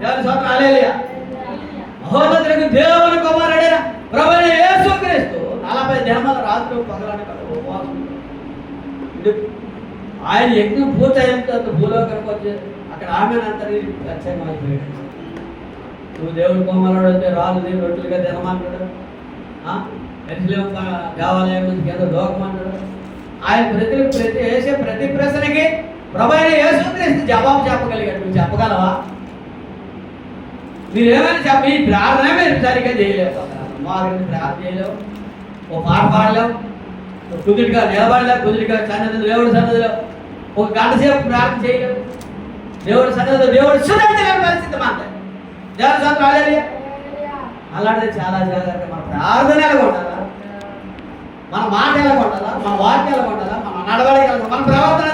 దేవుని స్తోత్రం, హల్లెలూయా. మహోన్నతుడైన దేవుని కుమారుడైన ప్రభువైన యేసుక్రీస్తు 40 దినముల రాత్రి పగలనక ఉపవాసం ఉండి ఆయన యజ్ఞం పూర్తయిన తర్వాత భూలోకానికి వచ్చి అక్కడ ఆమెనంతని ప్రత్యేకం అయిపోయాడు. నువ్వు దేవుడి కుమారుడు అయితే రాళ్ళు దీని రొట్టెలుగా తినమంటాడు, ఎరుసలేము దేవాలయం నుంచి ఏదో దోకమంటాడు. ఆయన వేసే ప్రతి ప్రశ్నకి ప్రభువైన యేసుక్రీస్తు జవాబు చెప్పగలిగాడు. నువ్వు చెప్పగలవా? మీరేమైనా చెప్పి ఈ ప్రార్థన మీరు సరిగ్గా చేయలేవు. మాకు ప్రార్థన చేయలేవు, ఓ పాట పాడలేవు, కుదుటిగా నిలబడలేవు, కుదుటిగా సన్నిధిలో దేవుడి సన్నిధిలో ఒక గంట సేపు ప్రార్థన చేయలేవు. దేవుడి సన్నిధిలో దేవుడు సుధారించలేని పరిస్థితి మాట. దేవుడి స్తోత్రం, హల్లెలూయా. అలాంటిది చాలా జాగ్రత్త. మన ప్రార్థన ఎలా ఉండాలా, మన మాట ఎలా ఉండాలా, మన వాక్యం ఎలా ఉండాలా, మన నడవడిక ఎలా, మన ప్రవర్తన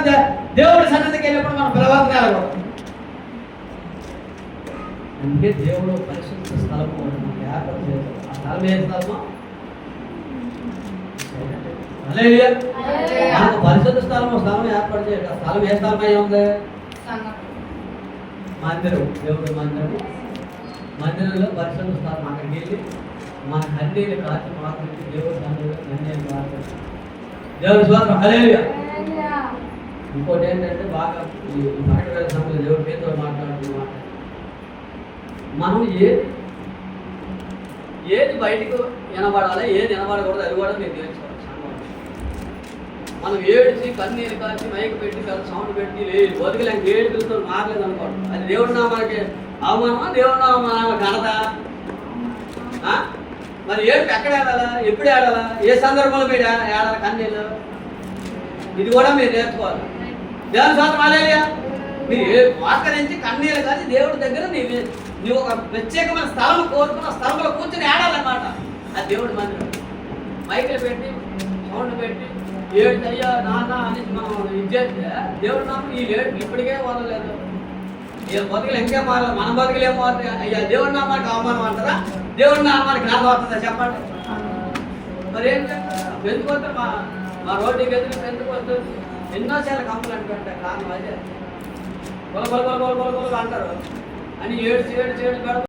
దేవుడి సన్నిధికి వెళ్ళినప్పుడు మన ప్రవర్తన ఎలా ఉంటుంది. అందుకే దేవుడు పరిశుద్ధ స్థలము మనకి ఏర్పాటు చేస్తాడు. ఆ స్థలం ఏ స్థలమో, హల్లెలూయా. మనకు పరిశుద్ధ స్థలం ఏర్పాటు చేయాలి. ఆ స్థలం ఏ స్థలం అయి ఉంది? మందిరం, దేవుడి మందిరం. మందిరంలో పరిశుద్ధ స్థలం. అక్కడికి వెళ్ళి మన కన్నీళ్ళు కాచి మాట్లాడి దేవుడి మందిరంలో కన్నీళ్ళు మాట్లాడి దేవుడి స్తోత్రం, హల్లెలూయా. ఇంకోటి ఏంటంటే బాగా ఈ పట్టణ సమయంలో దేవుడి పేరుతో మాట్లాడుతున్నమాట. మనం ఏది బయటకు వినబడాలి, ఏది వినబడకూడదు, అది కూడా మీరు తెలుసుకోవాలి. మనం ఏడ్చి కన్నీరు కాచి మైక్ పెట్టి సౌండ్ పెట్టి బతుకులేక ఏడుపులతో మారలేదు అనుకోండి, అది దేవుడి నామానికి అవమానమా, దేవుడి నామానికి ఘనత? మరి ఏడుపు ఎక్కడ ఏడాలా, ఎప్పుడు ఏడాలా, ఏ సందర్భంలో మీరు ఏడాలి కన్నీళ్ళు? ఇది కూడా మీరు నేర్చుకోవాలి. దేవుని స్తోత్రం, హల్లెలూయా. మీరు వాకరించి కన్నీళ్ళు కాచి దేవుడి దగ్గర నీవు ఒక ప్రత్యేకమైన స్థలం కోరుకున్న స్థలంలో కూర్చొని ఏడాలన్నమాట. అది దేవుడి మందిరం. మైకులు పెట్టి సౌండ్ పెట్టి ఏడు అయ్యా నాన్న అని మనం ఇది చేస్తే దేవుడి నామం ఈ లేడు ఇప్పటికే వదలలేదు. బతుకులు ఇంకే మారలేదు, మన బతుకులేమో అయ్యా దేవుడి నామానికి అవమానం అంటారా, దేవుడి నామానికి ఘనత అవుతుందా చెప్పండి? మరి ఏంటంటే ఎందుకు వస్తారు మా రోడ్డుకి ఎదురు ఎందుకు వస్తారు? ఎన్నోసార్లు కంప్లైంట్ పెట్టే కారణం అదే. కొల కొల కొల కొల కొల కొల అంటారు అని ఏడు పెడతారు.